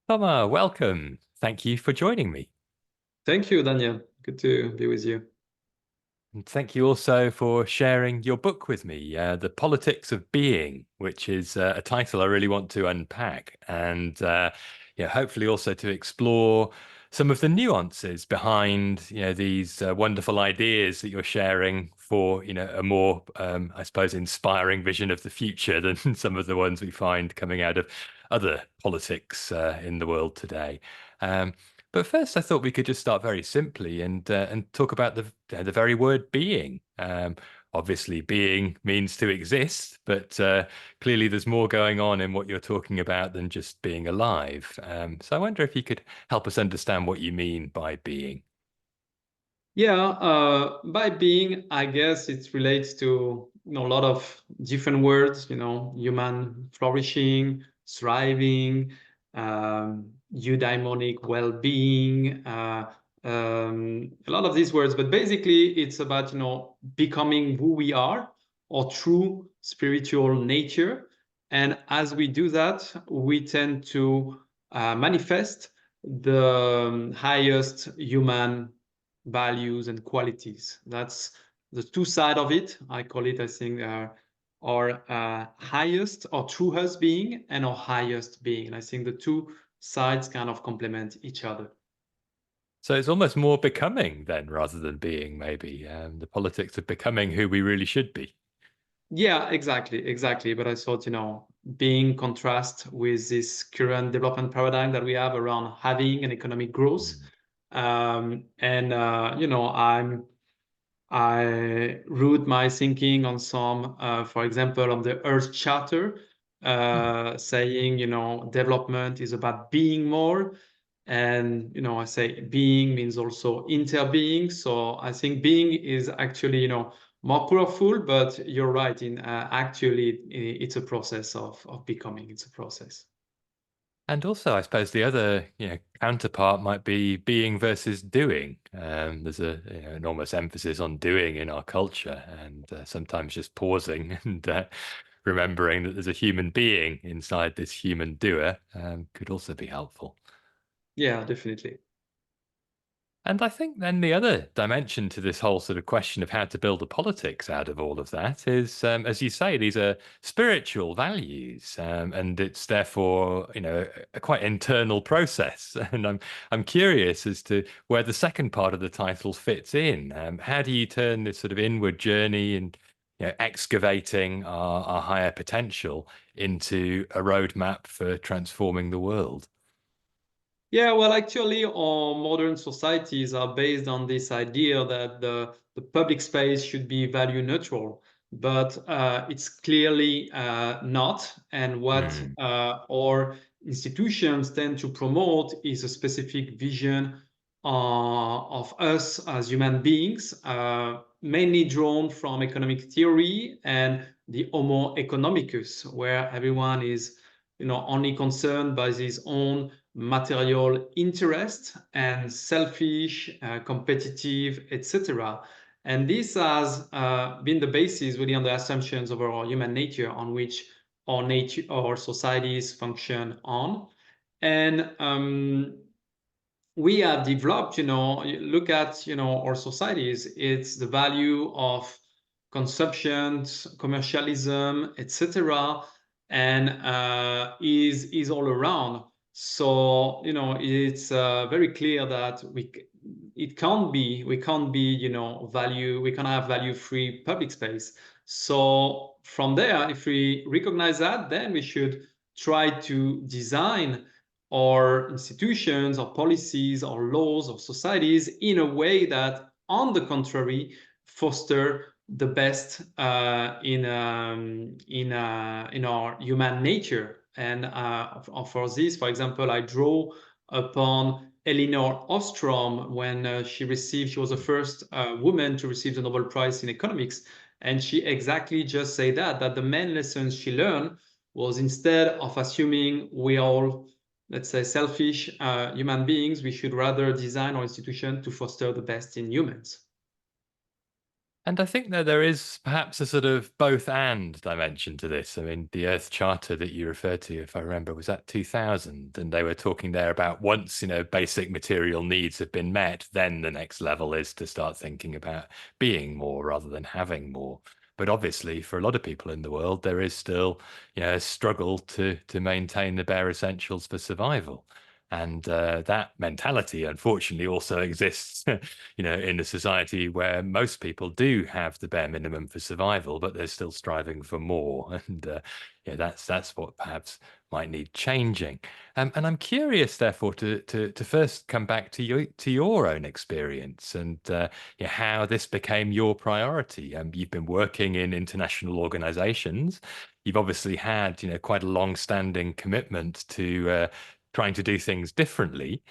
Thomas, welcome. Thank you for joining me. Thank you, Daniel. Good to be with you. And thank you also for sharing your book with me, The Politics of Being, which is a title I really want to unpack and hopefully also to explore some of the nuances behind, these wonderful ideas that you're sharing for, a more, I suppose, inspiring vision of the future than some of the ones we find coming out of other politics in the world today. Um, But first, I thought we could just start very simply and talk about the very word being. Obviously, being means to exist, but clearly there's more going on in what you're talking about than just being alive. So I wonder if you could help us understand what you mean by being. Yeah, by being, I guess it relates to a lot of different words, human flourishing, thriving, eudaimonic well-being, a lot of these words. But basically, it's about becoming who we are, our true spiritual nature. And as we do that, we tend to manifest the highest human values and qualities. That's the two sides of it. I call it, I think, our highest or true us being and our highest being. And I think the two sides kind of complement each other. So it's almost more becoming then rather than being, maybe, the politics of becoming who we really should be. Yeah, exactly. But I thought, being contrast with this current development paradigm that we have around having an economic growth. Mm. I root my thinking on some, for example, on the Earth Charter, Mm. saying, development is about being more. And, I say being means also interbeing. So I think being is actually, more powerful, but you're right. In actually, it's a process of becoming. It's a process. And also, I suppose the other, counterpart might be being versus doing. There's a enormous emphasis on doing in our culture, and sometimes just pausing and remembering that there's a human being inside this human doer could also be helpful. Yeah, definitely. And I think then the other dimension to this whole sort of question of how to build a politics out of all of that is, as you say, these are spiritual values, and it's therefore, a quite internal process. And I'm curious as to where the second part of the title fits in. How do you turn this sort of inward journey and excavating our higher potential into a roadmap for transforming the world? Yeah, well, actually, our modern societies are based on this idea that the public space should be value neutral, but it's clearly not. And what Mm. our institutions tend to promote is a specific vision of us as human beings, mainly drawn from economic theory and the Homo economicus, where everyone is, only concerned by his own material interest and selfish, competitive, etc. And this has been the basis really on the assumptions of our human nature on which our societies function on. And we have developed, look at, our societies, it's the value of consumption, commercialism, etc., and is all around. So, it's very clear that we can't be, we can't have value-free public space. So from there, if we recognize that, then we should try to design or institutions or policies or laws or societies in a way that, on the contrary, foster the best in our human nature. And for this, for example, I draw upon Elinor Ostrom when she was the first woman to receive the Nobel Prize in economics. And she exactly just said that the main lessons she learned was, instead of assuming we all, let's say, selfish human beings, we should rather design our institution to foster the best in humans. And I think that there is perhaps a sort of both and dimension to this. I mean, the Earth Charter that you referred to, if I remember, was that 2000, and they were talking there about once, basic material needs have been met, then the next level is to start thinking about being more rather than having more. But obviously, for a lot of people in the world, there is still, a struggle to maintain the bare essentials for survival. And that mentality, unfortunately, also exists, in a society where most people do have the bare minimum for survival, but they're still striving for more. And that's what perhaps might need changing. And I'm curious, therefore, to first come back to your own experience and how this became your priority. You've been working in international organizations. You've obviously had, quite a long-standing commitment to trying to do things differently.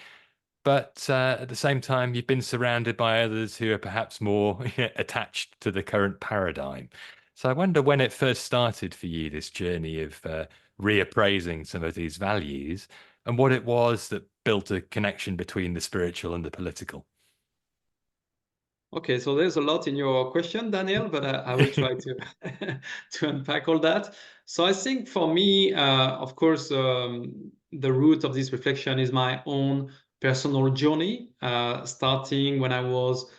But at the same time, you've been surrounded by others who are perhaps more attached to the current paradigm. So I wonder when it first started for you, this journey of reappraising some of these values, and what it was that built a connection between the spiritual and the political. Okay, so there's a lot in your question, Daniel, but I will try to to unpack all that. So I think for me, of course, the root of this reflection is my own personal journey, starting when I was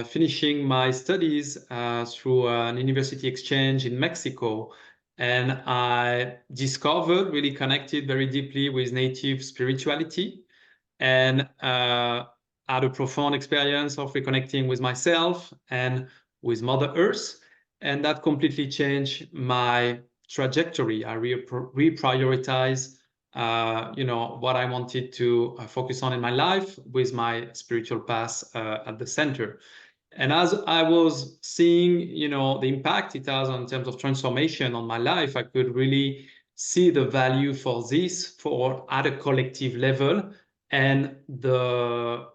finishing my studies through an university exchange in Mexico. And I discovered, really connected very deeply with native spirituality, and had a profound experience of reconnecting with myself and with Mother Earth. And that completely changed my trajectory. I reprioritize, what I wanted to focus on in my life, with my spiritual path at the center. And as I was seeing, the impact it has in terms of transformation on my life, I could really see the value for this for at a collective level, and the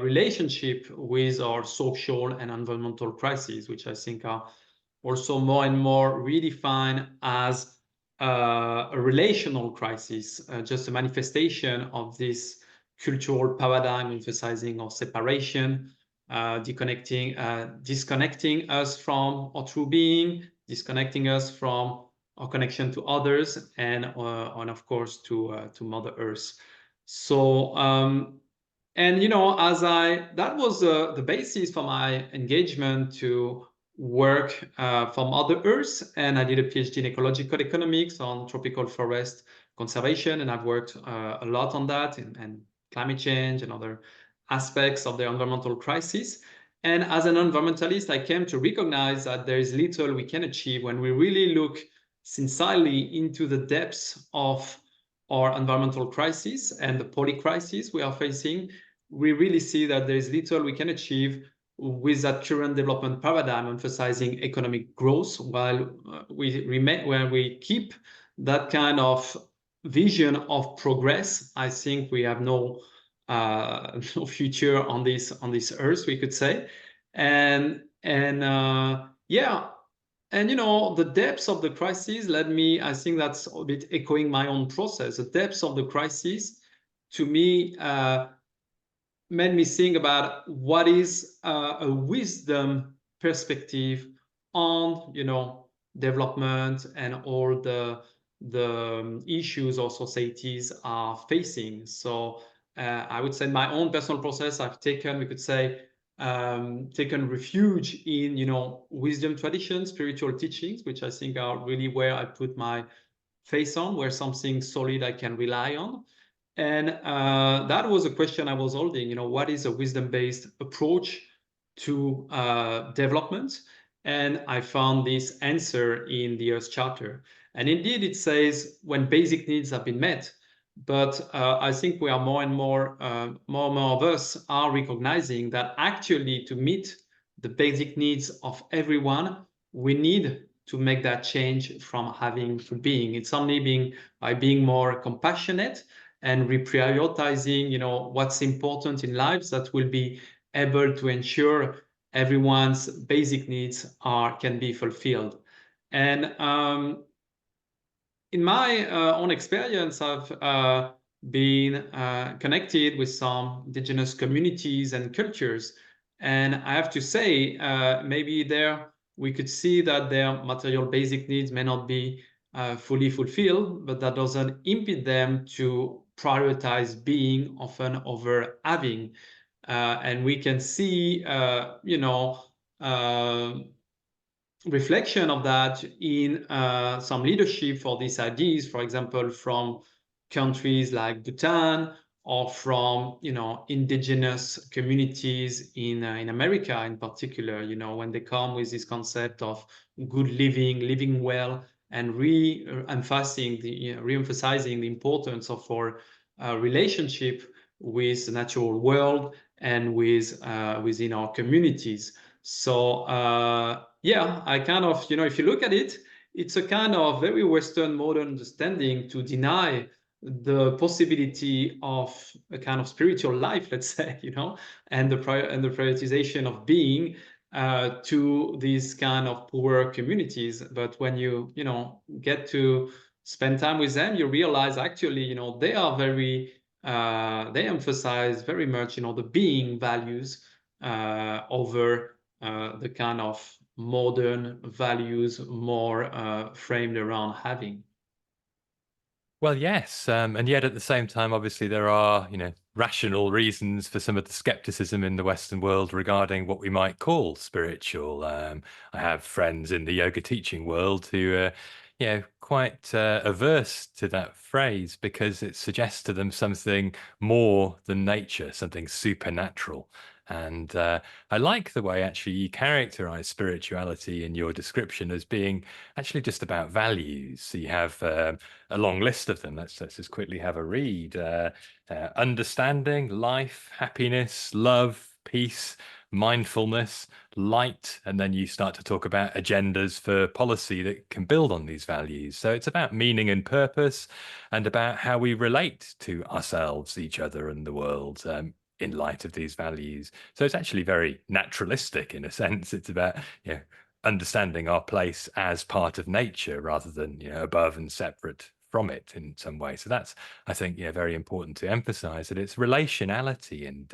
relationship with our social and environmental crises, which I think are also more and more redefined as a relational crisis, just a manifestation of this cultural paradigm emphasizing our separation, disconnecting us from our true being, disconnecting us from our connection to others, and of course to Mother Earth. So as that was the basis for my engagement to work for Mother Earth, and I did a PhD in ecological economics on tropical forest conservation, and I've worked a lot on that, and climate change and other aspects of the environmental crisis. And as an environmentalist, I came to recognize that there is little we can achieve when we really look sincerely into the depths of our environmental crisis and the poly-crisis we are facing. We really see that there is little we can achieve with that current development paradigm emphasizing economic growth, while we keep that kind of vision of progress. I think we have no no future on this earth, we could say. And yeah, and the depths of the crisis led me, I think that's a bit echoing my own process. The depths of the crisis, to me, made me think about what is a wisdom perspective on development and all the issues our societies are facing. So I would say my own personal process, I've taken, we could say, taken refuge in wisdom traditions, spiritual teachings, which I think are really where I put my face on, where something solid I can rely on. And that was a question I was holding. What is a wisdom-based approach to development? And I found this answer in the Earth Charter. And indeed, it says when basic needs have been met. But I think we are more and more of us are recognizing that actually to meet the basic needs of everyone, we need to make that change from having to being. It's only by being more compassionate and reprioritizing, what's important in lives, that will be able to ensure everyone's basic needs can be fulfilled. And in my own experience, I've been connected with some indigenous communities and cultures, And I have to say, maybe there we could see that their material basic needs may not be fully fulfilled, but that doesn't impede them to prioritize being often over having. And we can see, reflection of that in some leadership for these ideas, for example, from countries like Bhutan, or from indigenous communities in America in particular. When they come with this concept of good living, living well, and re-emphasizing the importance of our relationship with the natural world and within our communities. So yeah, I kind of, if you look at it, it's a kind of very Western modern understanding to deny the possibility of a kind of spiritual life, let's say, and the prioritization of being to these kind of poor communities. But when you get to spend time with them, you realize actually, they are very they emphasize very much, the being values over the kind of modern values more framed around having. Well, yes, and yet at the same time, obviously, there are, rational reasons for some of the skepticism in the Western world regarding what we might call spiritual. I have friends in the yoga teaching world who are, quite averse to that phrase because it suggests to them something more than nature, something supernatural. And I like the way actually you characterize spirituality in your description as being actually just about values. So you have a long list of them. Let's just quickly have a read. Understanding, life, happiness, love, peace, mindfulness, light, and then you start to talk about agendas for policy that can build on these values. So it's about meaning and purpose and about how we relate to ourselves, each other, and the world. In light of these values. So it's actually very naturalistic in a sense. It's about, understanding our place as part of nature rather than, above and separate from it in some way. So that's, I think, very important to emphasize that it's relationality. And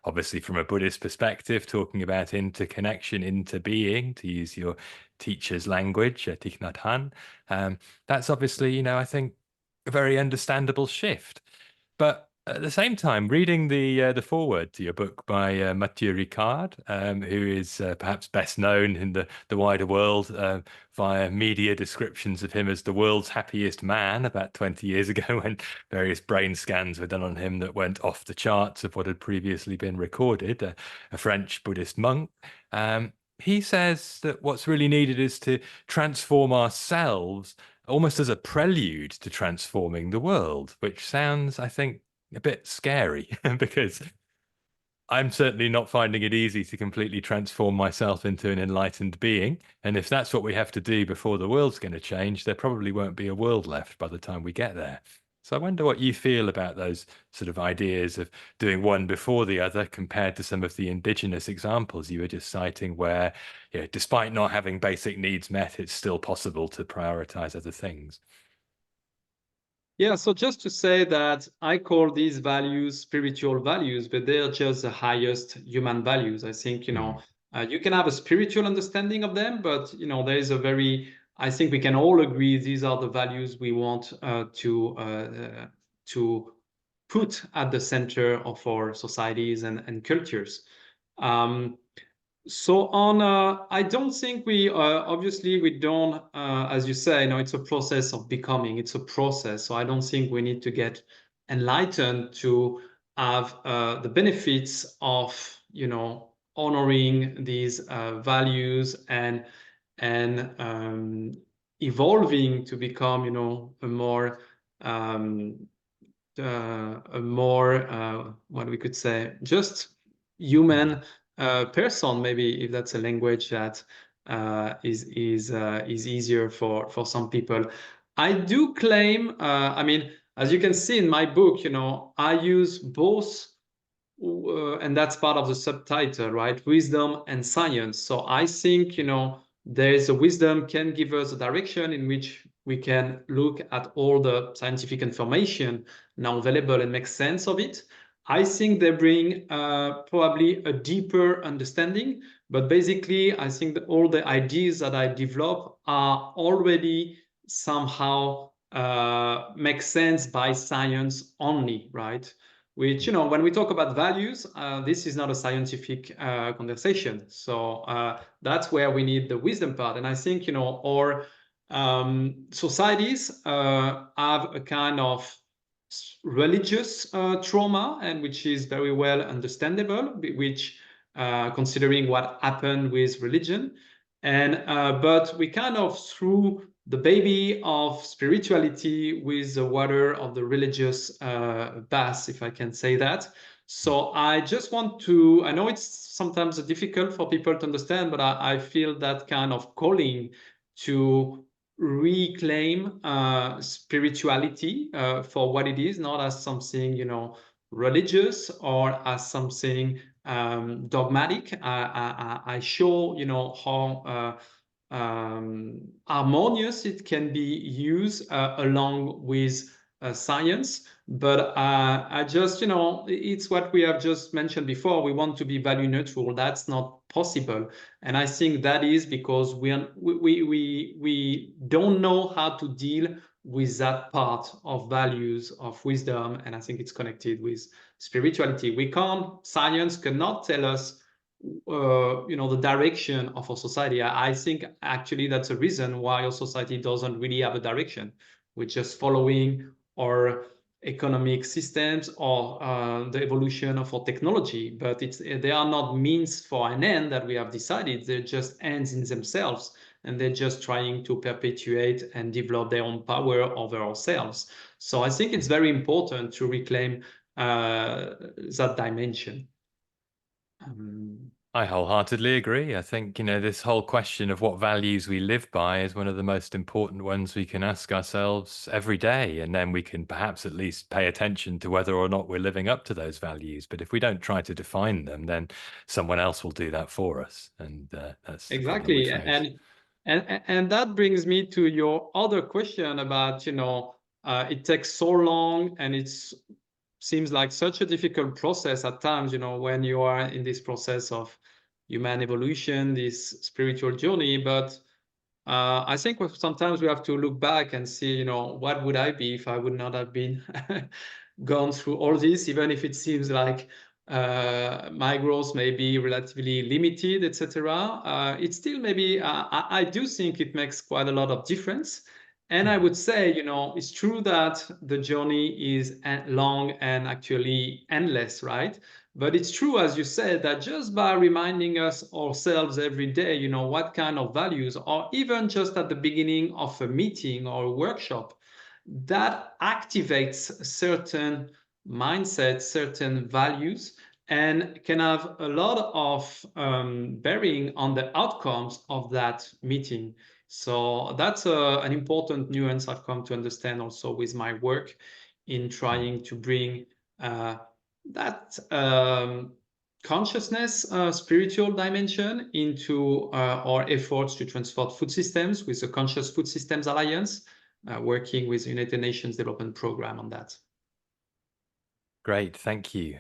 obviously, from a Buddhist perspective, talking about interconnection, interbeing, to use your teacher's language, Thich Nhat Hanh, that's obviously, I think, a very understandable shift. But at the same time, reading the foreword to your book by Mathieu Ricard, who is perhaps best known in the wider world via media descriptions of him as the world's happiest man about 20 years ago, when various brain scans were done on him that went off the charts of what had previously been recorded, a French Buddhist monk. He says that what's really needed is to transform ourselves almost as a prelude to transforming the world, which sounds, I think, a bit scary because I'm certainly not finding it easy to completely transform myself into an enlightened being. And if that's what we have to do before the world's going to change, there probably won't be a world left by the time we get there. So I wonder what you feel about those sort of ideas of doing one before the other compared to some of the indigenous examples you were just citing, where, despite not having basic needs met, it's still possible to prioritize other things. Yeah, so just to say that I call these values spiritual values, but they're just the highest human values. I think, Mm. you can have a spiritual understanding of them, but, there is I think we can all agree these are the values we want to put at the center of our societies and cultures. Um, so I don't think obviously we don't, as you say, it's a process of becoming. It's a process. So I don't think we need to get enlightened to have the benefits of, honoring these values and evolving to become, um, a more what we could say, just Mm. human person, maybe, if that's a language that is easier for some people. I do claim, I mean, as you can see in my book, I use both, and that's part of the subtitle, right? Wisdom and science. So I think, there is a wisdom can give us a direction in which we can look at all the scientific information now available and make sense of it. I think they bring probably a deeper understanding, but basically, I think that all the ideas that I develop are already somehow make sense by science only, right? Which, when we talk about values, this is not a scientific conversation. So that's where we need the wisdom part. And I think, our societies have a kind of religious trauma, and which is very well understandable, which considering what happened with religion. And but we kind of threw the baby of spirituality with the water of the religious bath, if I can say that. So I just want to, I know it's sometimes difficult for people to understand, but I feel that kind of calling to reclaim spirituality for what it is, not as something, religious or as something dogmatic. I show, how harmonious it can be used along with science. But I just, it's what we have just mentioned before. We want to be value neutral. That's not possible. And I think that is because we don't know how to deal with that part of values, of wisdom. And I think it's connected with spirituality. Science cannot tell us the direction of our society. I think actually that's a reason why our society doesn't really have a direction. We're just following our economic systems or the evolution of our technology, but they are not means for an end that we have decided. They're just ends in themselves, and they're just trying to perpetuate and develop their own power over ourselves. So I think it's very important to reclaim that dimension. I wholeheartedly agree. I think, this whole question of what values we live by is one of the most important ones we can ask ourselves every day. And then we can perhaps at least pay attention to whether or not we're living up to those values. But if we don't try to define them, then someone else will do that for us. And that's the problem we Exactly. face. And that brings me to your other question about, it takes so long and it's seems like such a difficult process at times, when you are in this process of human evolution, this spiritual journey. But I think sometimes we have to look back and see, what would I be if I would not have been gone through all this, even if it seems like my growth may be relatively limited, etc. It still maybe I do think it makes quite a lot of difference. And I would say, it's true that the journey is long and actually endless, right? But it's true, as you said, that just by reminding us ourselves every day, what kind of values, or even just at the beginning of a meeting or a workshop, that activates certain mindsets, certain values, and can have a lot of bearing on the outcomes of that meeting. So that's an important nuance I've come to understand also with my work in trying to bring that consciousness, spiritual dimension into our efforts to transform food systems with the Conscious Food Systems Alliance, working with United Nations Development Program on that. Great, thank you.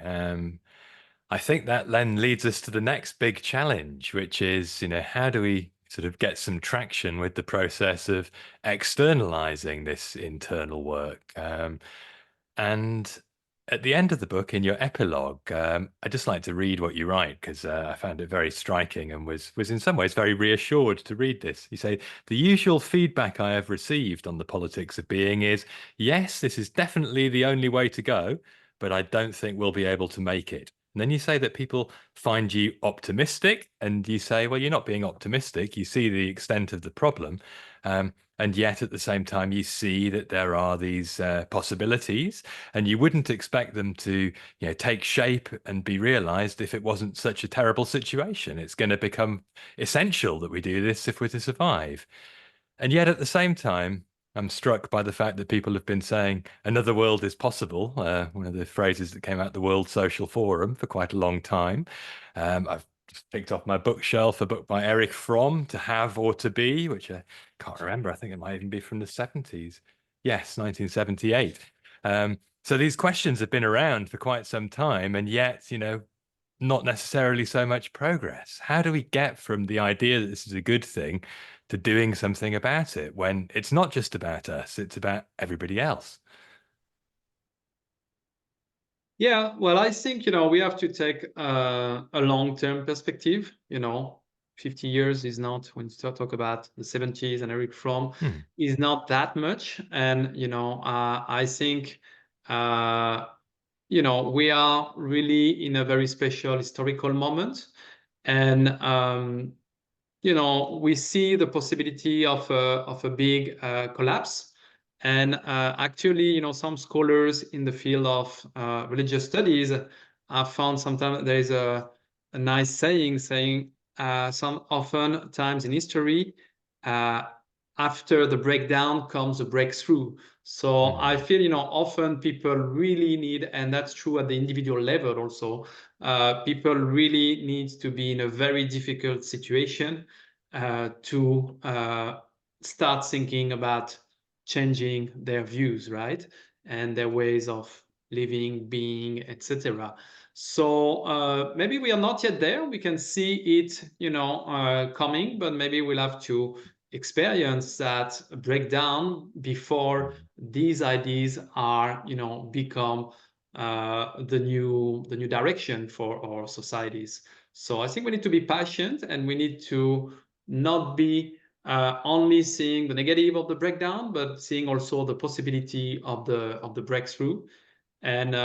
I think that then leads us to the next big challenge, which is, how do we sort of get some traction with the process of externalizing this internal work? And at the end of the book, in your epilogue, I'd just like to read what you write because I found it very striking and was in some ways very reassured to read this. You say, the usual feedback I have received on the politics of being is, yes, this is definitely the only way to go, but I don't think we'll be able to make it. And then you say that people find you optimistic, and you say, well, you're not being optimistic. You see the extent of the problem. And yet at the same time, you see that there are these possibilities, and you wouldn't expect them to, take shape and be realized if it wasn't such a terrible situation. It's going to become essential that we do this if we're to survive. And yet at the same time, I'm struck by the fact that people have been saying another world is possible, one of the phrases that came out the World Social Forum for quite a long time. I've just picked off my bookshelf a book by Eric Fromm, To Have or to Be, which I can't remember. I think it might even be from the 70s. Yes, 1978. So these questions have been around for quite some time, and yet, not necessarily so much progress. How do we get from the idea that this is a good thing to doing something about it when it's not just about us, it's about everybody else? Yeah, well, I think, we have to take a long-term perspective. 50 years is not, when you start talk about the 70s and Eric Fromm, Hmm. is not that much. And, I think, uh, we are really in a very special historical moment. And, we see the possibility of a big collapse. And actually, some scholars in the field of religious studies have found sometimes there is a nice saying some often times in history, uh, after the breakdown comes a breakthrough. So I Hmm. feel, often people really need, and that's true at the individual level also, people really need to be in a very difficult situation to start thinking about changing their views, right? And their ways of living, being, etc. So maybe we are not yet there. We can see it, coming, but maybe we'll have to experience that breakdown before these ideas are, become the new direction for our societies. So I think we need to be patient, and we need to not be only seeing the negative of the breakdown, but seeing also the possibility of the breakthrough. And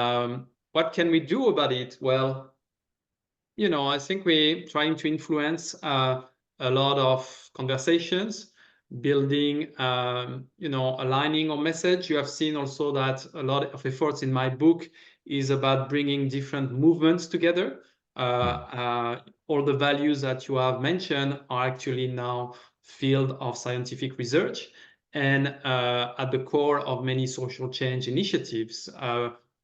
what can we do about it? Well, I think we're trying to influence a lot of conversations, building, aligning our message. You have seen also that a lot of efforts in my book is about bringing different movements together. Uh, Hmm. all the values that you have mentioned are actually now field of scientific research and at the core of many social change initiatives,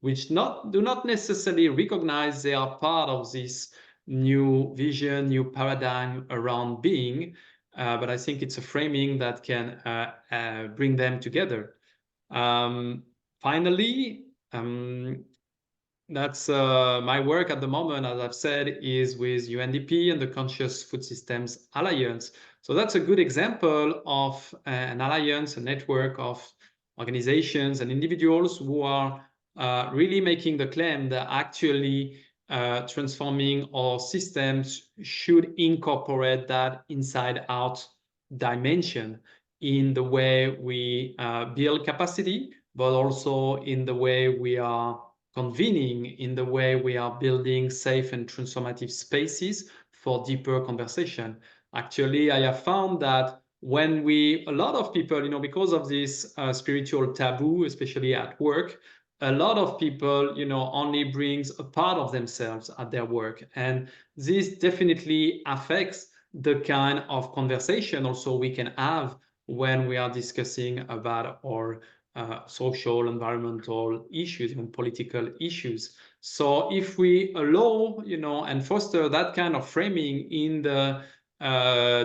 which do not necessarily recognize they are part of this new vision, new paradigm around being. But I think it's a framing that can bring them together. Um, Finally, that's my work at the moment, as I've said, is with UNDP and the Conscious Food Systems Alliance. So that's a good example of an alliance, a network of organizations and individuals who are really making the claim that actually transforming our systems should incorporate that inside out dimension in the way we build capacity, but also in the way we are convening, in the way we are building safe and transformative spaces for deeper conversation. Actually, I have found that when a lot of people, because of this spiritual taboo, especially at work, a lot of people, only brings a part of themselves at their work. And this definitely affects the kind of conversation also we can have when we are discussing about our social, environmental issues, even political issues. So if we allow, and foster that kind of framing in the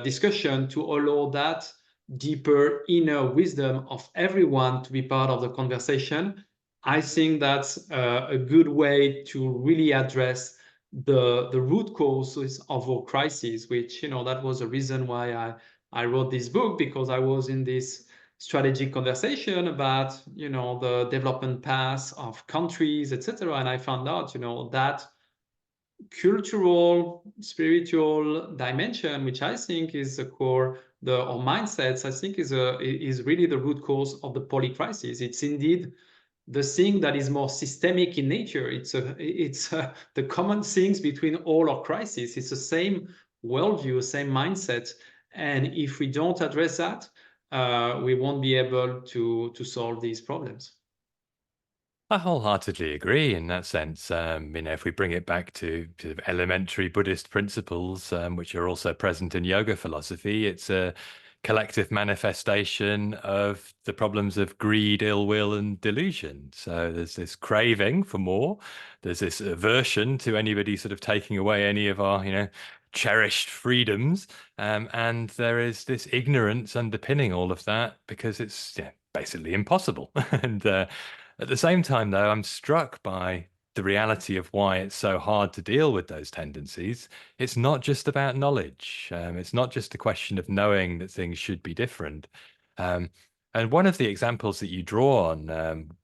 discussion to allow that deeper inner wisdom of everyone to be part of the conversation, I think that's a good way to really address the root causes of our crisis, which, that was the reason why I wrote this book, because I was in this strategic conversation about the development paths of countries, etc. And I found out that cultural, spiritual dimension, which I think is the core, our mindsets, I think is really the root cause of the poly crisis. It's indeed the thing that is more systemic in nature. It's the common things between all our crises. It's the same worldview, same mindset, and if we don't address that, we won't be able to solve these problems. I wholeheartedly agree in that sense. If we bring it back to sort of elementary Buddhist principles, which are also present in yoga philosophy, it's a collective manifestation of the problems of greed, ill will, and delusion. So there's this craving for more. There's this aversion to anybody sort of taking away any of our, cherished freedoms. And there is this ignorance underpinning all of that because it's basically impossible. And At the same time, though, I'm struck by the reality of why it's so hard to deal with those tendencies. It's not just about knowledge. It's not just a question of knowing that things should be different. Um, and one of the examples that you draw on,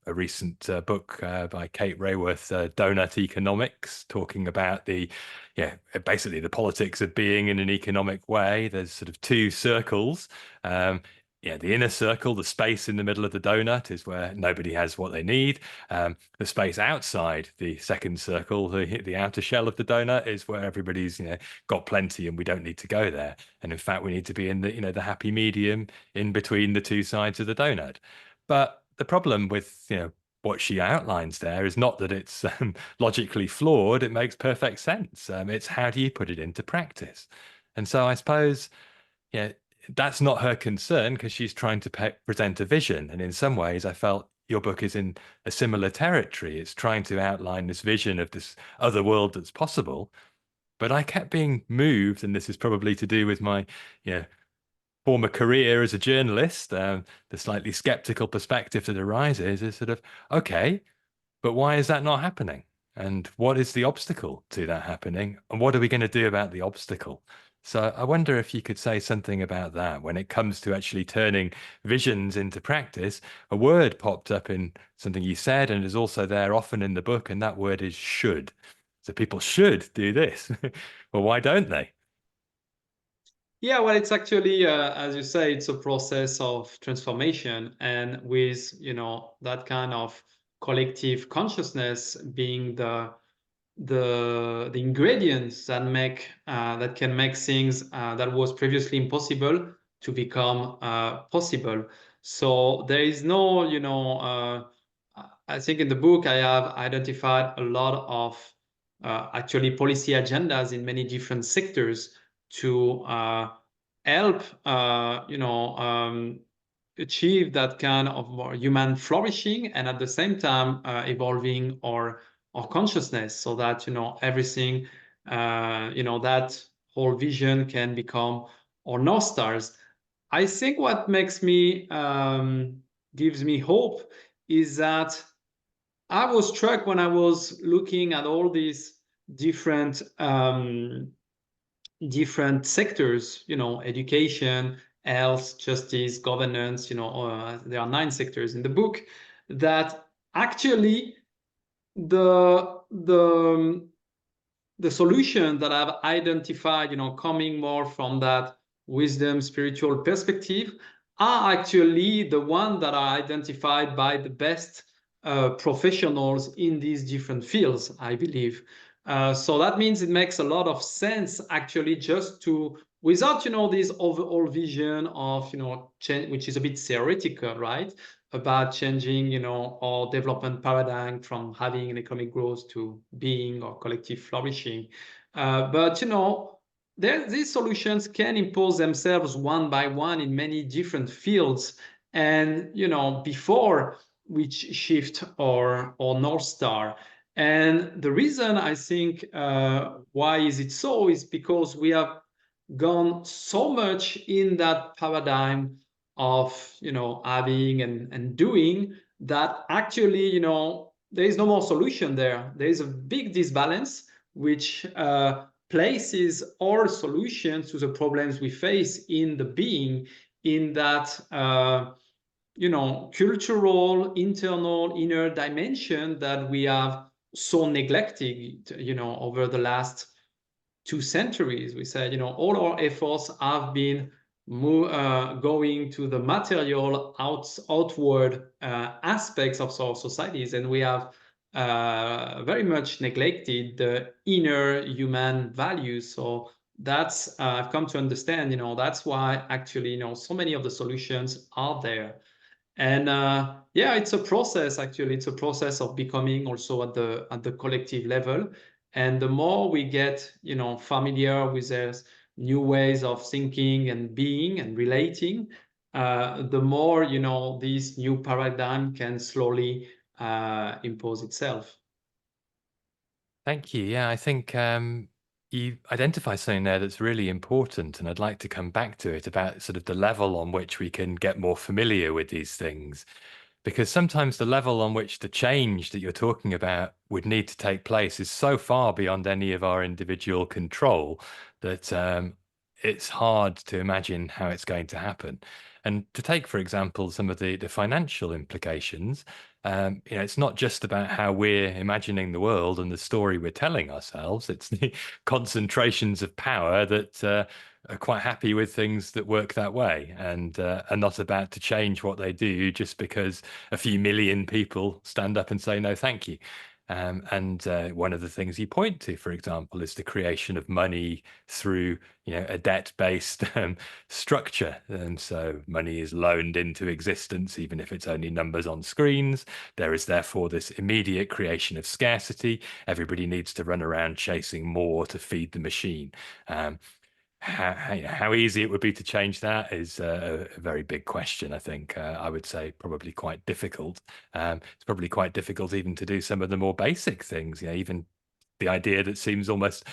a recent book by Kate Rayworth, Donut Economics, talking about basically the politics of being in an economic way. There's sort of two circles. Um, the inner circle, the space in the middle of the donut, is where nobody has what they need. The space outside the second circle, the outer shell of the donut, is where everybody's got plenty, and we don't need to go there. And in fact, we need to be in the happy medium in between the two sides of the donut. But the problem with what she outlines there is not that it's logically flawed. It makes perfect sense. It's how do you put it into practice? And so I suppose yeah, that's not her concern because she's trying to present a vision. And in some ways, I felt your book is in a similar territory. It's trying to outline this vision of this other world that's possible. But I kept being moved, and this is probably to do with my, you know, former career as a journalist. The slightly skeptical perspective that arises is sort of, okay, but why is that not happening? And what is the obstacle to that happening? And what are we going to do about the obstacle? So I wonder if you could say something about that when it comes to actually turning visions into practice. A word popped up in something you said and is also there often in the book, and that word is should. So people should do this. Well, why don't they? Yeah, well, it's actually, as you say, it's a process of transformation, and with that kind of collective consciousness being the ingredients that can make things that was previously impossible to become possible. So there is no, I think in the book I have identified a lot of actually policy agendas in many different sectors to help, achieve that kind of more human flourishing, and at the same time evolving our consciousness, so that everything, that whole vision can become our north stars. I think what makes me gives me hope is that I was struck when I was looking at all these different different sectors, education, health, justice, governance, there are 9 sectors in the book, that actually the the solution that I've identified, coming more from that wisdom, spiritual perspective, are actually the one that are identified by the best professionals in these different fields, I believe. So that means it makes a lot of sense actually just to, without, this overall vision of, change, which is a bit theoretical, right? About changing, our development paradigm from having an economic growth to being or collective flourishing. But these solutions can impose themselves one by one in many different fields, and before we shift our north star. And the reason I think why is it so is because we have gone so much in that paradigm of having and doing, that actually there is no more solution there. There is a big disbalance which places all solutions to the problems we face in the being, in that cultural, internal, inner dimension that we have so neglected over the last 2 centuries. We said, all our efforts have been going to the material, outward aspects of our societies, and we have very much neglected the inner human values. So that's I've come to understand. That's why actually, so many of the solutions are there. And yeah, it's a process. Actually, it's a process of becoming also at the collective level. And the more we get familiar with these new ways of thinking and being and relating, the more this new paradigm can slowly impose itself. Thank you. Yeah, I think you identify something there that's really important, and I'd like to come back to it about sort of the level on which we can get more familiar with these things. because sometimes the level on which the change that you're talking about would need to take place is so far beyond any of our individual control that it's hard to imagine how it's going to happen. And to take, for example, some of the financial implications, it's not just about how we're imagining the world and the story we're telling ourselves. It's the concentrations of power that are quite happy with things that work that way and are not about to change what they do just because a few million people stand up and say no, thank you. And one of the things you point to, for example, is the creation of money through, a debt-based structure. And so money is loaned into existence, even if it's only numbers on screens. There is therefore this immediate creation of scarcity. Everybody needs to run around chasing more to feed the machine. How easy it would be to change that is a very big question. I think I would say probably quite difficult. It's probably quite difficult even to do some of the more basic things. Even the idea that seems almost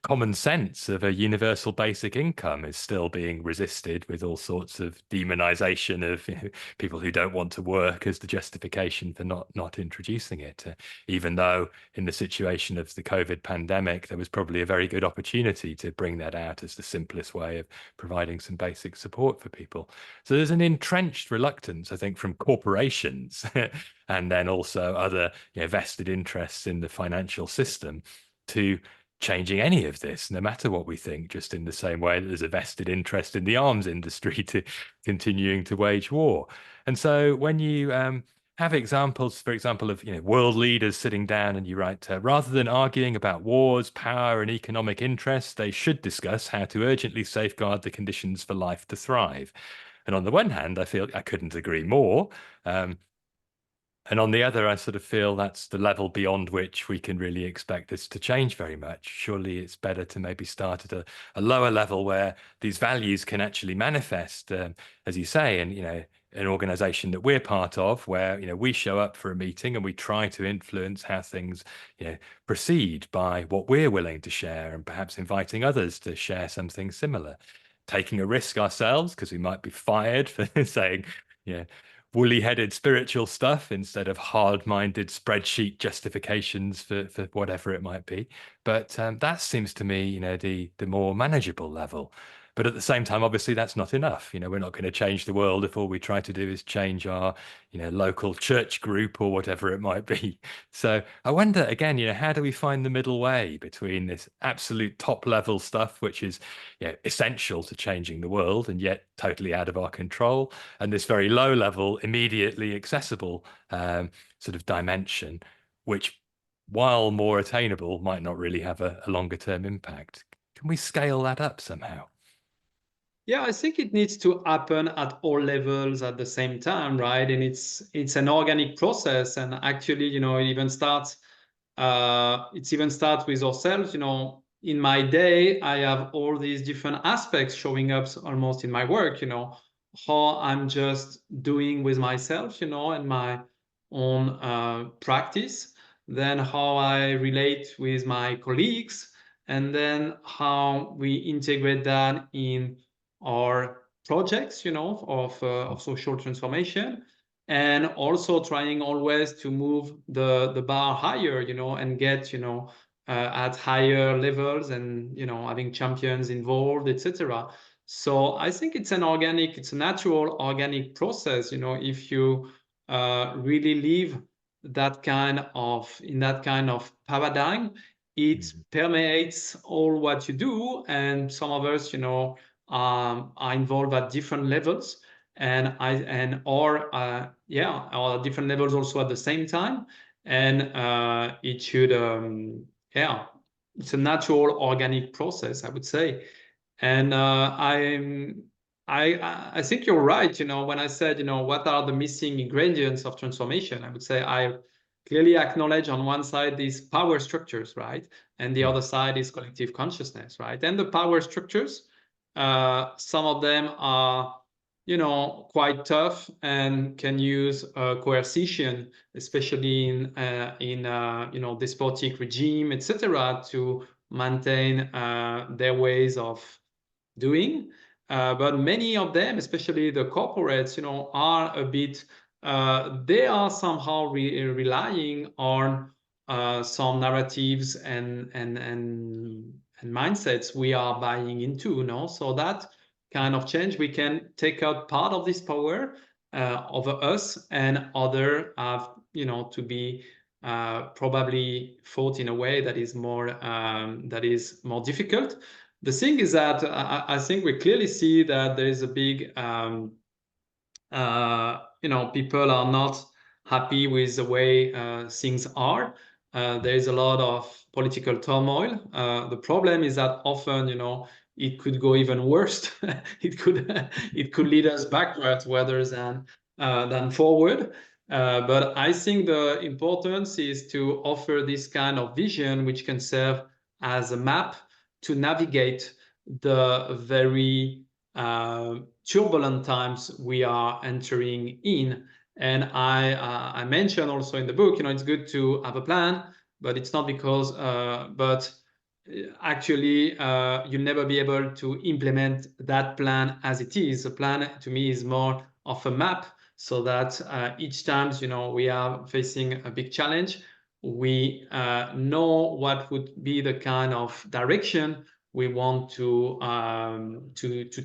common sense of a universal basic income is still being resisted with all sorts of demonization of people who don't want to work as the justification for not introducing it. Even though in the situation of the COVID pandemic, there was probably a very good opportunity to bring that out as the simplest way of providing some basic support for people. So there's an entrenched reluctance, I think, from corporations and then also other vested interests in the financial system to changing any of this, no matter what we think, just in the same way that there's a vested interest in the arms industry to continuing to wage war. And so when you have examples, for example, of world leaders sitting down and you write, rather than arguing about wars, power, and economic interests, they should discuss how to urgently safeguard the conditions for life to thrive. And on the one hand, I feel I couldn't agree more. And on the other, I sort of feel that's the level beyond which we can really expect this to change very much. Surely it's better to maybe start at a lower level where these values can actually manifest, as you say, and an organization that we're part of, where we show up for a meeting and we try to influence how things proceed by what we're willing to share, and perhaps inviting others to share something similar, taking a risk ourselves because we might be fired for saying, yeah woolly-headed spiritual stuff instead of hard-minded spreadsheet justifications for whatever it might be. But that seems to me, the more manageable level. But at the same time, obviously, that's not enough. We're not going to change the world if all we try to do is change our, local church group or whatever it might be. So I wonder again, how do we find the middle way between this absolute top level stuff, which is, essential to changing the world and yet totally out of our control, and this very low level, immediately accessible sort of dimension, which, while more attainable, might not really have a longer term impact. Can we scale that up somehow? Yeah, I think it needs to happen at all levels at the same time, right? And it's an organic process, and actually, it even starts with ourselves. In my day, I have all these different aspects showing up almost in my work. How I'm just doing with myself, and my own practice. Then how I relate with my colleagues, and then how we integrate that in our projects, of social transformation, and also trying always to move the bar higher, and get, at higher levels, and having champions involved, etc. So I think it's a natural organic process, if you really live in that kind of paradigm, it Mm. permeates all what you do. And some of us, are involved at different levels, or different levels also at the same time. And it should, it's a natural organic process, I would say. And I think you're right. When I said, what are the missing ingredients of transformation, I would say I clearly acknowledge on one side these power structures, right, and the Mm. other side is collective consciousness, right. And the power structures, some of them are, quite tough and can use coercion, especially in despotic regime, etc., to maintain their ways of doing. But many of them, especially the corporates, are a bit they are somehow relying on some narratives and mindsets we are buying into, no? So that kind of change, we can take out part of this power over us, and other have, to be probably thought in a way that is more difficult. The thing is that I think we clearly see that there is a big people are not happy with the way things are. There is a lot of political turmoil. The problem is that often, it could go even worse. It could lead us backwards rather than forward. But I think the importance is to offer this kind of vision, which can serve as a map to navigate the very turbulent times we are entering in. And I mentioned also in the book, it's good to have a plan, but it's not because, but actually, you'll never be able to implement that plan as it is. A plan to me is more of a map, so that each time, we are facing a big challenge, we know what would be the kind of direction we want to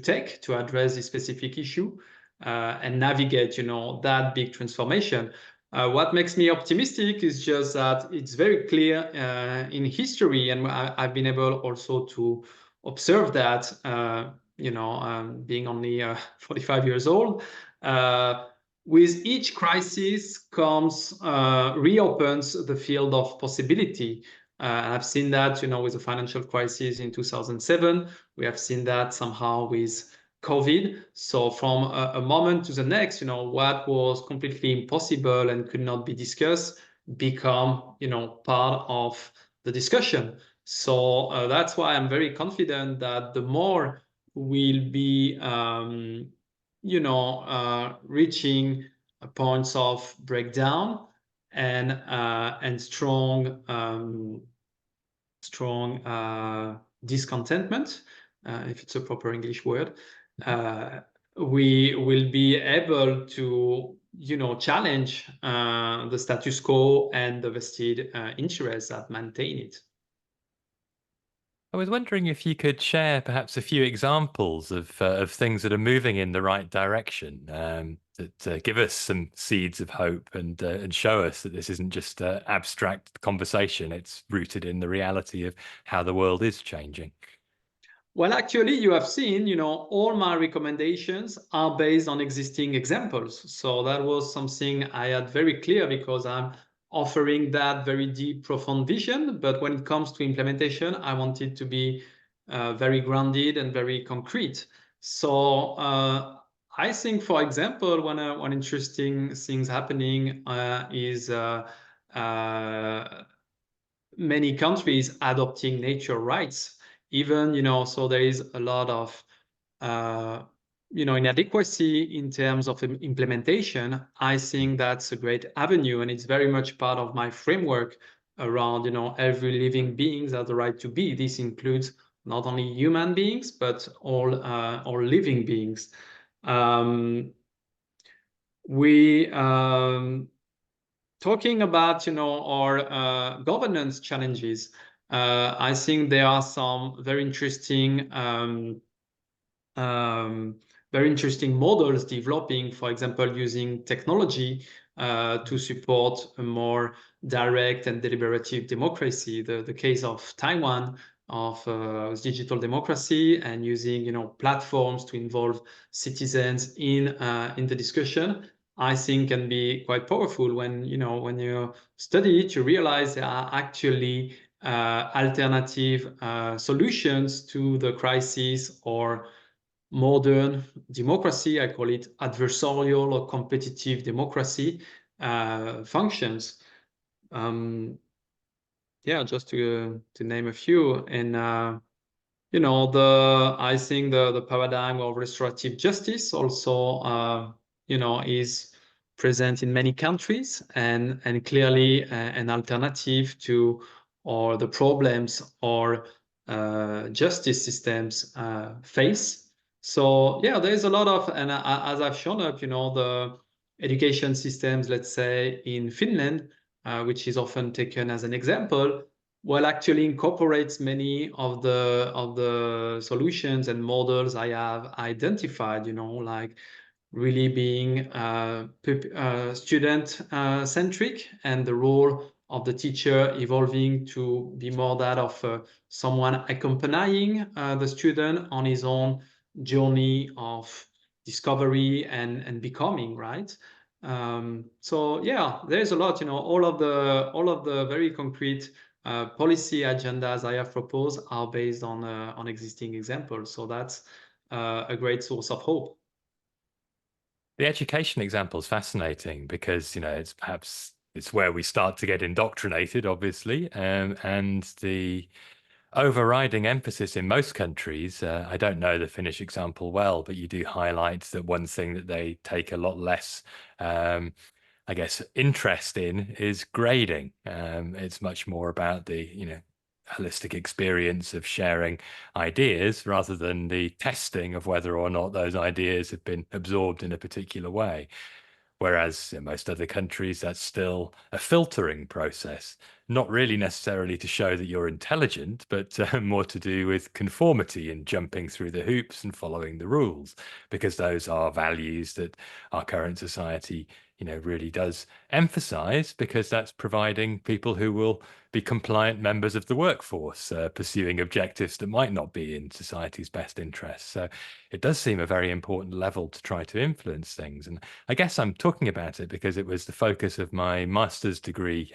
take to address this specific issue, and navigate, that big transformation. What makes me optimistic is just that it's very clear in history, and I've been able also to observe that, being only 45 years old. With each crisis comes, reopens the field of possibility. I've seen that, with the financial crisis in 2007. We have seen that somehow with COVID. So from a moment to the next, what was completely impossible and could not be discussed become, part of the discussion. So that's why I'm very confident that the more we'll be, reaching points of breakdown and strong discontentment, if it's a proper English word, we will be able to, challenge the status quo and the vested interests that maintain it. I was wondering if you could share perhaps a few examples of things that are moving in the right direction, that give us some seeds of hope and show us that this isn't just abstract conversation. It's rooted in the reality of how the world is changing. Well, actually, you have seen, all my recommendations are based on existing examples. So that was something I had very clear, because I'm offering that very deep, profound vision. But when it comes to implementation, I want it to be very grounded and very concrete. So I think, for example, one interesting things happening is many countries adopting nature rights. Even, so there is a lot of inadequacy in terms of implementation. I think that's a great avenue, and it's very much part of my framework around, every living beings have the right to be. This includes not only human beings, but all living beings. We talking about, our governance challenges. I think there are some very interesting models developing, for example, using technology to support a more direct and deliberative democracy. The case of Taiwan, of digital democracy, and using, platforms to involve citizens in the discussion, I think can be quite powerful. When you study it, you realize there are actually alternative solutions to the crisis or modern democracy. I call it adversarial or competitive democracy functions. Just to name a few. And I think the paradigm of restorative justice also is present in many countries, and clearly an alternative to or the problems or justice systems face. So there is a lot of, and as I've shown up, education systems, let's say in Finland, which is often taken as an example, well, actually incorporates many of the solutions and models I have identified, like really being student centric, and the role of the teacher evolving to be more that of someone accompanying the student on his own journey of discovery and becoming, right? So yeah, there's a lot, all of the very concrete policy agendas I have proposed are based on existing examples. So that's a great source of hope. The education example is fascinating because, it's where we start to get indoctrinated, obviously, and the overriding emphasis in most countries, I don't know the Finnish example well, but you do highlight that one thing that they take a lot less, I guess, interest in is grading. It's much more about the, holistic experience of sharing ideas rather than the testing of whether or not those ideas have been absorbed in a particular way. Whereas in most other countries, that's still a filtering process, not really necessarily to show that you're intelligent, but more to do with conformity and jumping through the hoops and following the rules, because those are values that our current society, really does emphasize, because that's providing people who will be compliant members of the workforce, pursuing objectives that might not be in society's best interests. So it does seem a very important level to try to influence things. And I guess I'm talking about it because it was the focus of my master's degree.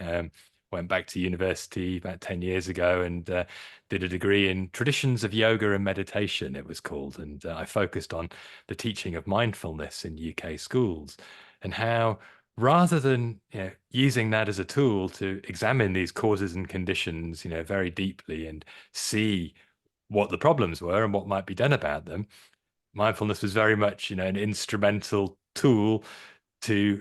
Went back to university about 10 years ago and did a degree in traditions of yoga and meditation, it was called. And I focused on the teaching of mindfulness in UK schools, and how rather than using that as a tool to examine these causes and conditions very deeply and see what the problems were and what might be done about them, mindfulness was very much an instrumental tool to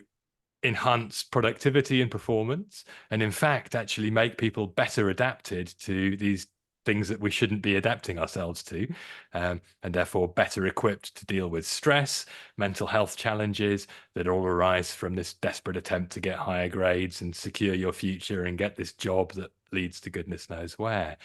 enhance productivity and performance, and in fact actually make people better adapted to these things that we shouldn't be adapting ourselves to, and therefore better equipped to deal with stress, mental health challenges that all arise from this desperate attempt to get higher grades and secure your future and get this job that leads to goodness knows where.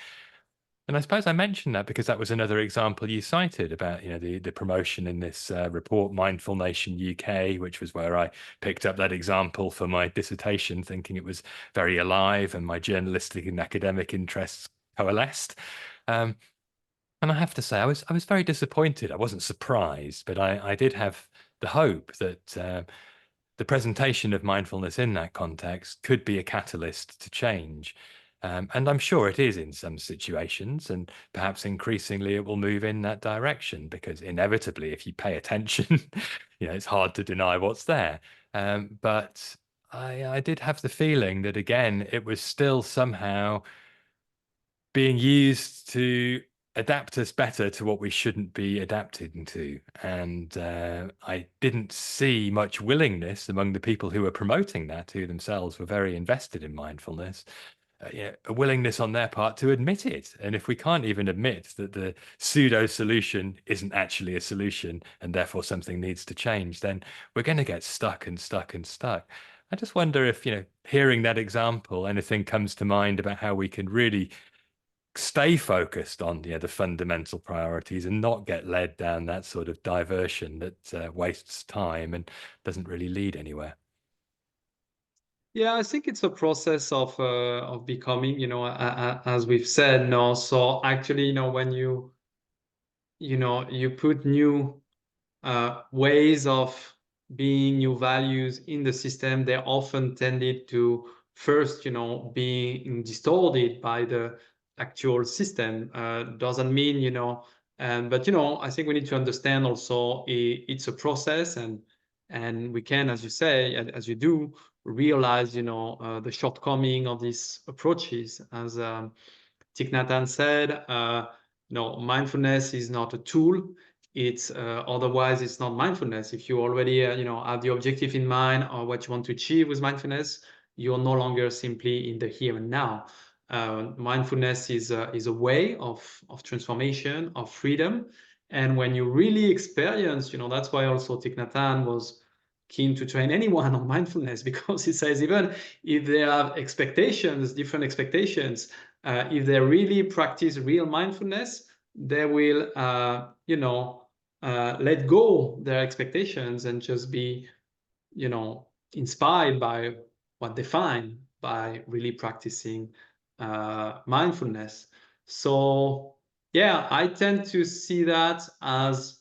And I suppose I mentioned that because that was another example you cited about, the promotion in this report, Mindful Nation UK, which was where I picked up that example for my dissertation, thinking it was very alive and my journalistic and academic interests coalesced. Um, and I have to say, I was very disappointed. I wasn't surprised, but I did have the hope that the presentation of mindfulness in that context could be a catalyst to change. And I'm sure it is in some situations, and perhaps increasingly it will move in that direction, because inevitably, if you pay attention, it's hard to deny what's there. But I did have the feeling that, again, it was still somehow being used to adapt us better to what we shouldn't be adapting to. And I didn't see much willingness among the people who were promoting that, who themselves were very invested in mindfulness, a willingness on their part to admit it. And if we can't even admit that the pseudo solution isn't actually a solution and therefore something needs to change, then we're going to get stuck and stuck and stuck. I just wonder if, hearing that example, anything comes to mind about how we can really stay focused on the fundamental priorities and not get led down that sort of diversion that wastes time and doesn't really lead anywhere. Yeah, I think it's a process of becoming, as we've said, no. So actually, when you put new ways of being, new values in the system, they often tended to first, being distorted by the actual system. Doesn't mean, but I think we need to understand also it's a process, and we can, as you say, as you do, realize, the shortcoming of these approaches. As Thich Nhat Hanh said, mindfulness is not a tool. It's otherwise it's not mindfulness. If you already have the objective in mind or what you want to achieve with mindfulness, you're no longer simply in the here and now. Mindfulness is a way of transformation, of freedom, and when you really experience, that's why also Thich Nhat Hanh was keen to train anyone on mindfulness, because he says even if they have expectations, different expectations, if they really practice real mindfulness, they will, let go their expectations and just be, inspired by what they find by really practicing mindfulness. So yeah, I tend to see that as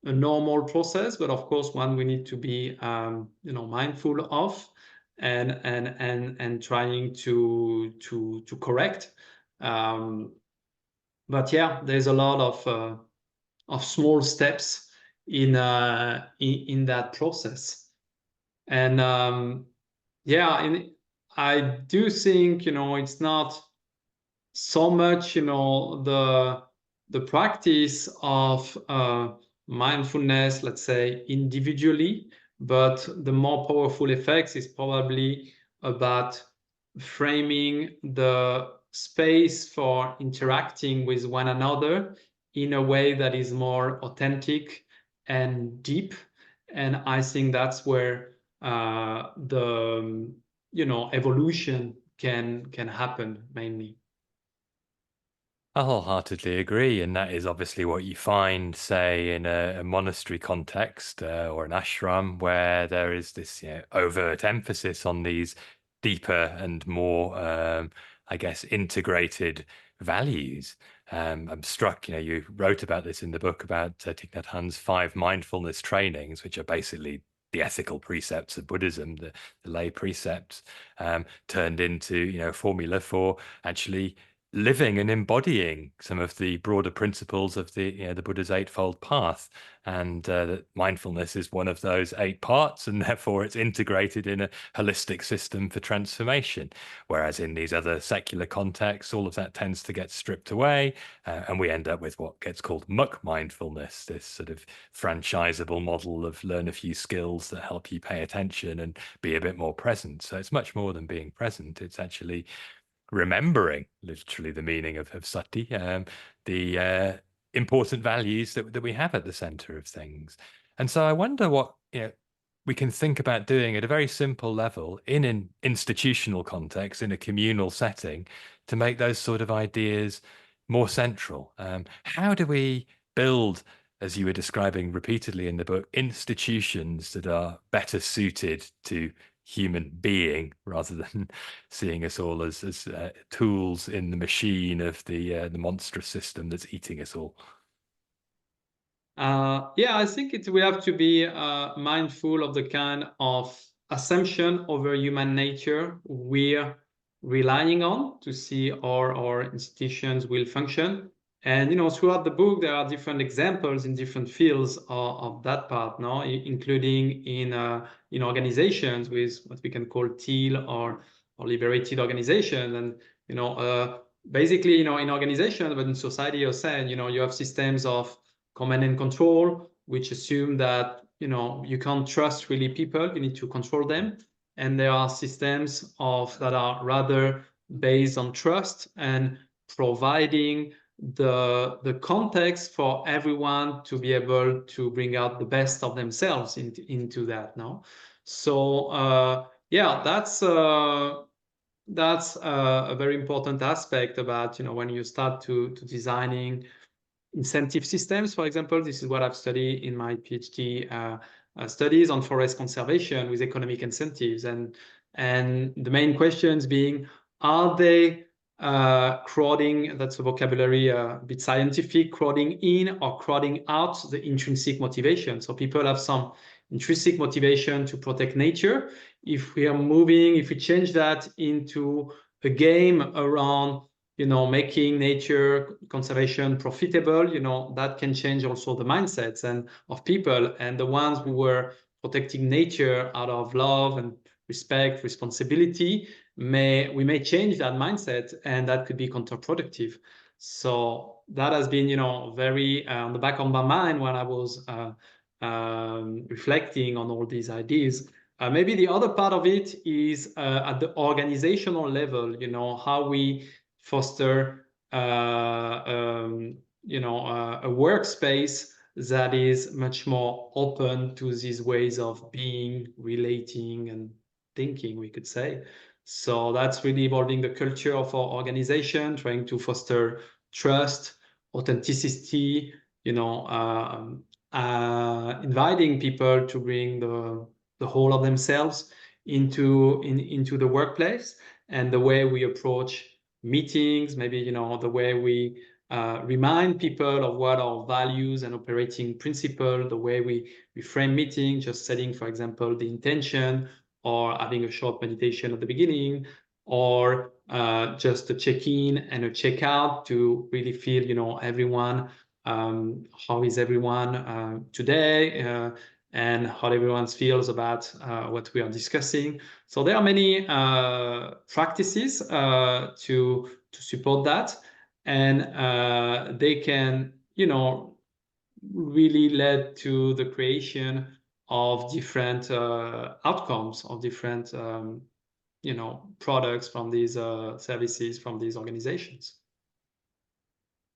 a normal process, but of course one we need to be mindful of, and trying to correct. But yeah, there's a lot of small steps in that process. And yeah, and I do think, it's not so much, the practice of mindfulness, let's say individually, but the more powerful effects is probably about framing the space for interacting with one another in a way that is more authentic and deep. And I think that's where the evolution can happen mainly. I wholeheartedly agree, and that is obviously what you find, say, in a monastery context or an ashram, where there is this overt emphasis on these deeper and more, I guess, integrated values. I'm struck, you wrote about this in the book about Thich Nhat Hanh's 5 mindfulness trainings, which are basically the ethical precepts of Buddhism, the lay precepts, turned into, a formula for actually living and embodying some of the broader principles of the Buddha's Eightfold Path, and that mindfulness is one of those 8 parts, and therefore it's integrated in a holistic system for transformation. Whereas in these other secular contexts, all of that tends to get stripped away, and we end up with what gets called muck mindfulness, this sort of franchisable model of learn a few skills that help you pay attention and be a bit more present. So it's much more than being present; it's actually remembering literally the meaning of sati, the important values that we have at the center of things. And so I wonder what we can think about doing at a very simple level in an institutional context, in a communal setting, to make those sort of ideas more central. How do we build, as you were describing repeatedly in the book, institutions that are better suited to human being rather than seeing us all as tools in the machine of the monstrous system that's eating us all? Yeah, I think we have to be mindful of the kind of assumption over human nature we're relying on to see how our institutions will function. And throughout the book, there are different examples in different fields of that part, no, including in organizations with what we can call teal or liberated organizations. And basically, in organizations, but in society, you're saying, you have systems of command and control, which assume that you can't trust really people, you need to control them. And there are systems that are rather based on trust and providing the context for everyone to be able to bring out the best of themselves into that. No, so yeah, that's a very important aspect about when you start to designing incentive systems. For example, this is what I've studied in my PhD studies on forest conservation with economic incentives, and the main questions being, are they crowding, that's a vocabulary a bit scientific, crowding in or crowding out the intrinsic motivation. So people have some intrinsic motivation to protect nature. If we change that into a game around making nature conservation profitable, that can change also the mindsets and of people. And the ones who were protecting nature out of love and respect, responsibility, we may change that mindset, and that could be counterproductive. So that has been, very on the back of my mind when I was reflecting on all these ideas. Maybe the other part of it is at the organizational level, how we foster a workspace that is much more open to these ways of being, relating, and thinking, we could say. So that's really evolving the culture of our organization, trying to foster trust, authenticity, inviting people to bring the whole of themselves into the workplace, and the way we approach meetings, maybe the way we remind people of what our values and operating principle, the way we frame meetings, just setting, for example, the intention, or having a short meditation at the beginning, or just a check-in and a check-out to really feel, everyone, how is everyone today, and how everyone feels about what we are discussing. So there are many practices to support that, and they can, really lead to the creation of different outcomes, of different, products from these services, from these organizations.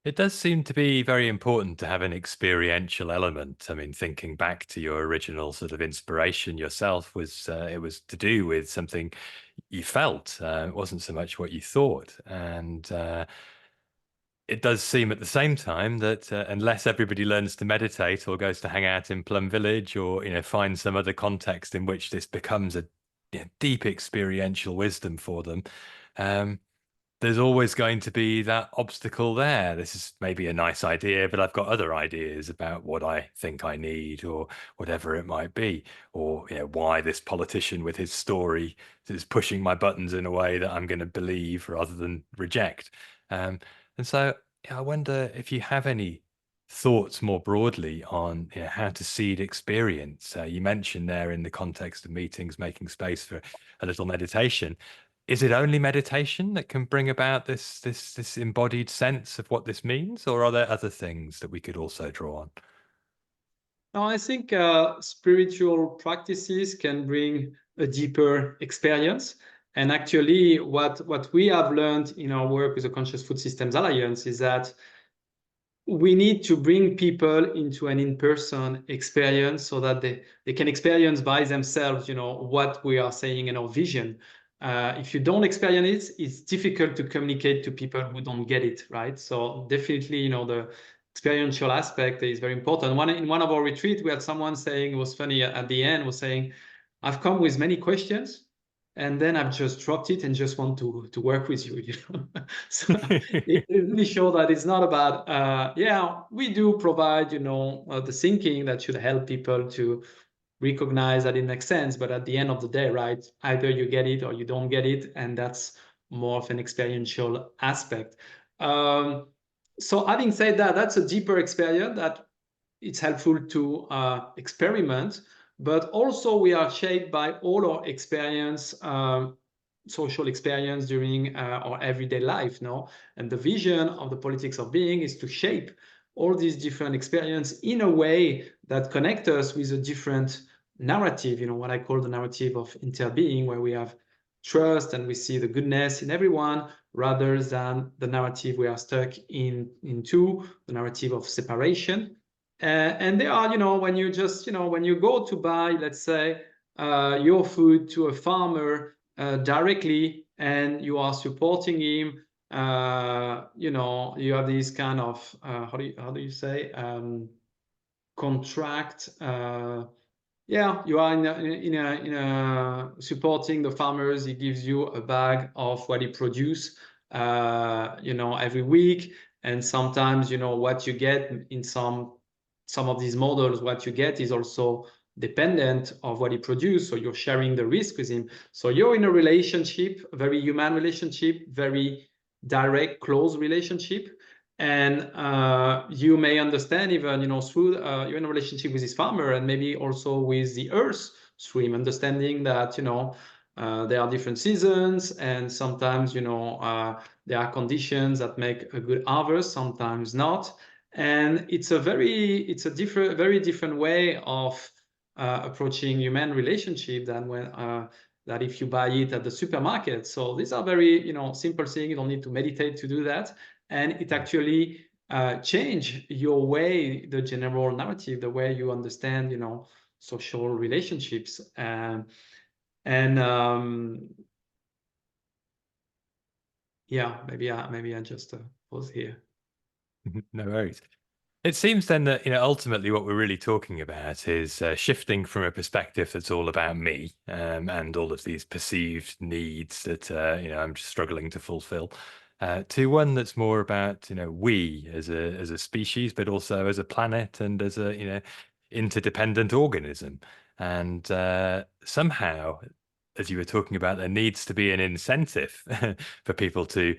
It does seem to be very important to have an experiential element. I mean, thinking back to your original sort of inspiration yourself, was it was to do with something you felt. It wasn't so much what you thought. And it does seem at the same time that unless everybody learns to meditate or goes to hang out in Plum Village, or find some other context in which this becomes a deep experiential wisdom for them, um, there's always going to be that obstacle there. This is maybe a nice idea, but I've got other ideas about what I think I need, or whatever it might be, or why this politician with his story is pushing my buttons in a way that I'm going to believe rather than reject. Um, and so I wonder if you have any thoughts more broadly on how to seed experience. You mentioned there, in the context of meetings, making space for a little meditation. Is it only meditation that can bring about this embodied sense of what this means, or are there other things that we could also draw on? Now, I think spiritual practices can bring a deeper experience. And actually, what we have learned in our work with the Conscious Food Systems Alliance is that we need to bring people into an in-person experience, so that they can experience by themselves, what we are saying in our vision. If you don't experience it, it's difficult to communicate to people who don't get it, right? So definitely, the experiential aspect is very important. In one of our retreats, we had someone saying, it was funny at the end, was saying, I've come with many questions, and then I've just dropped it and just want to work with you. So it really shows that it's not about we do provide the thinking that should help people to recognize that it makes sense, but at the end of the day, right, either you get it or you don't get it, and that's more of an experiential aspect. So having said that, that's a deeper experience that it's helpful to experiment, but also we are shaped by all our experience, social experience during our everyday life, no? And the vision of the politics of being is to shape all these different experience in a way that connect us with a different narrative, what I call the narrative of interbeing, where we have trust and we see the goodness in everyone, rather than the narrative we are stuck into, the narrative of separation. And there are, when you just, when you go to buy, let's say, your food to a farmer directly, and you are supporting him, you have these kind of, how do you say, contract. You are in a supporting the farmers. He gives you a bag of what he produce, every week, and sometimes what you get in some of these models, what you get is also dependent of what he produced. So you're sharing the risk with him. So you're in a relationship, a very human relationship, very direct, close relationship. And you may understand even, through you're in a relationship with this farmer, and maybe also with the earth, through him understanding that, there are different seasons, and sometimes, there are conditions that make a good harvest, sometimes not. And it's a very different way of approaching human relationship than that if you buy it at the supermarket. So these are very, simple things. You don't need to meditate to do that. And it actually change your way, the general narrative, the way you understand, social relationships. And yeah, maybe I just pause here. No worries. It seems then that, ultimately what we're really talking about is shifting from a perspective that's all about me, and all of these perceived needs that, I'm struggling to fulfill, to one that's more about, we as a species, but also as a planet and as a, interdependent organism. And somehow, as you were talking about, there needs to be an incentive for people to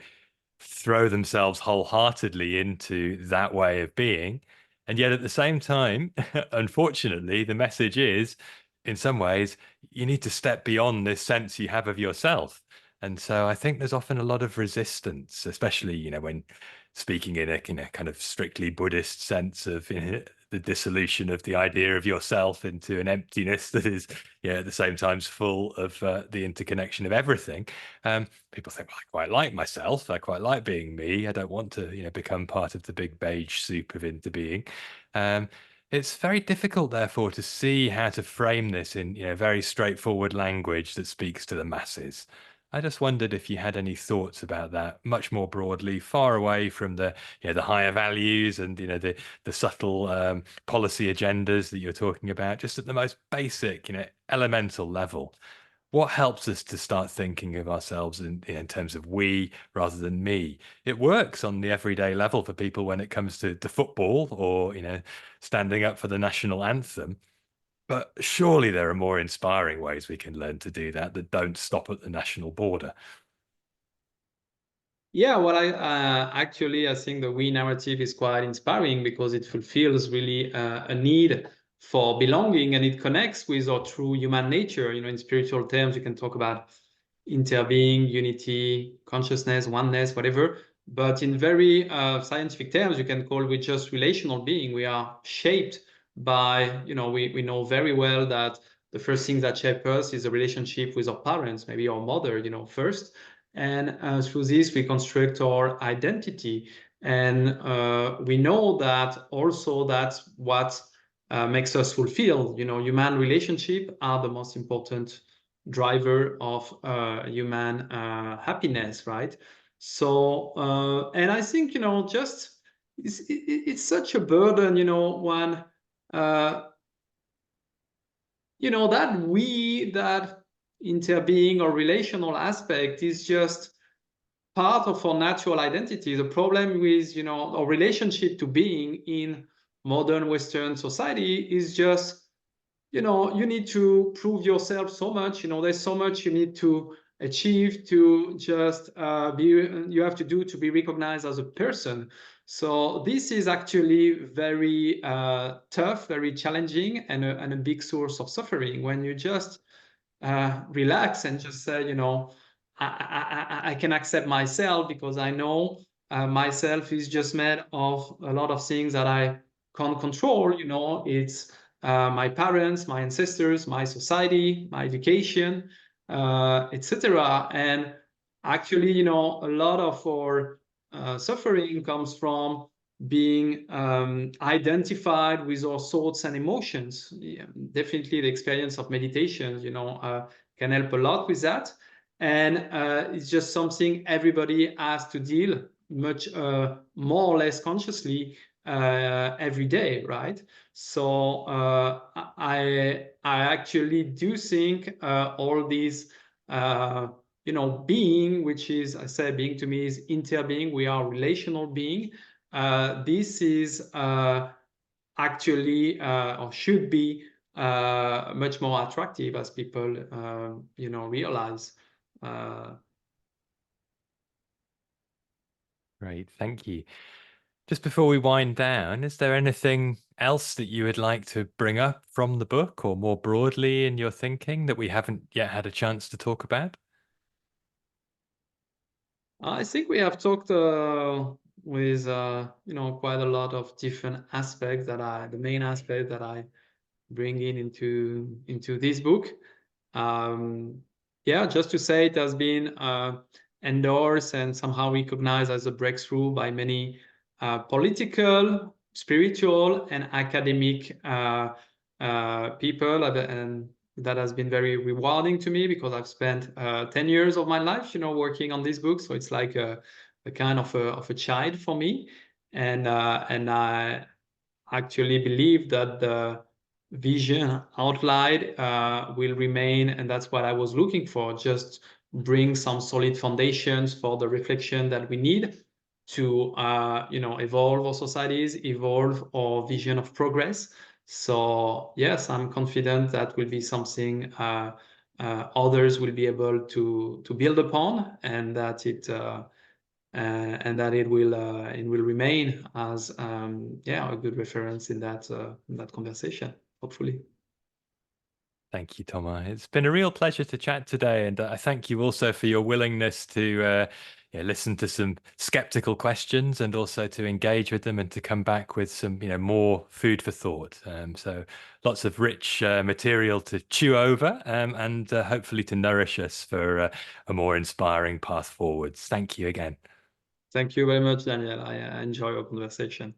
throw themselves wholeheartedly into that way of being. And yet at the same time, unfortunately, the message is, in some ways, you need to step beyond this sense you have of yourself. And so I think there's often a lot of resistance, especially, when speaking in a, kind of strictly Buddhist sense of, the dissolution of the idea of yourself into an emptiness that is, at the same time full of the interconnection of everything. People think, well, I quite like myself. I quite like being me. I don't want to, become part of the big beige soup of interbeing. Um, it's very difficult, therefore, to see how to frame this in, very straightforward language that speaks to the masses. I just wondered if you had any thoughts about that, much more broadly, far away from the, the higher values and, the subtle policy agendas that you're talking about, just at the most basic, elemental level. What helps us to start thinking of ourselves in terms of we rather than me? It works on the everyday level for people when it comes to football or, standing up for the national anthem. But surely there are more inspiring ways we can learn to do that that don't stop at the national border. Yeah, well, I think the we narrative is quite inspiring because it fulfills really a need for belonging, and it connects with our true human nature. In spiritual terms, you can talk about interbeing, unity, consciousness, oneness, whatever. But in very scientific terms, you can call it just relational being. We are shaped by, we know very well that the first thing that shape us is a relationship with our parents, maybe our mother, first. And through this, we construct our identity. And we know that also that's what makes us fulfilled. Human relationship are the most important driver of human happiness, right? So, and I think, just it's such a burden, when, that interbeing or relational aspect is just part of our natural identity. The problem with, our relationship to being in modern Western society is just, you need to prove yourself so much. There's so much you need to achieve to just you have to do to be recognized as a person. So this is actually very tough, very challenging, and a big source of suffering when you just relax and just say, I can accept myself because I know myself is just made of a lot of things that I can't control. It's my parents, my ancestors, my society, my education, etc. And actually, a lot of our suffering comes from being identified with our thoughts and emotions. Yeah, definitely the experience of meditation, can help a lot with that. And it's just something everybody has to deal much more or less consciously every day, right? So I actually do think all these being, which is, I say, being to me is interbeing. We are relational being. This is actually or should be much more attractive as people realize. Uh, Great, thank you. Just before we wind down, is there anything else that you would like to bring up from the book or more broadly in your thinking that we haven't yet had a chance to talk about? I think we have talked with quite a lot of different aspects the main aspect that I bring into this book. Yeah, just to say it has been endorsed and somehow recognized as a breakthrough by many political, spiritual, and academic people, and that has been very rewarding to me because I've spent 10 years of my life, working on this book. So it's like a kind of a child for me, and I actually believe that the vision outlined will remain, and that's what I was looking for. Just bring some solid foundations for the reflection that we need to, evolve our societies, evolve our vision of progress. So yes, I'm confident that will be something others will be able to build upon, and that it will remain as a good reference in that conversation, hopefully. Thank you, Thomas. It's been a real pleasure to chat today, and I thank you also for your willingness to listen to some skeptical questions and also to engage with them and to come back with some more food for thought. So lots of rich material to chew over, and hopefully to nourish us for a more inspiring path forwards. Thank you again. Thank you very much, Daniel. I enjoy our conversation.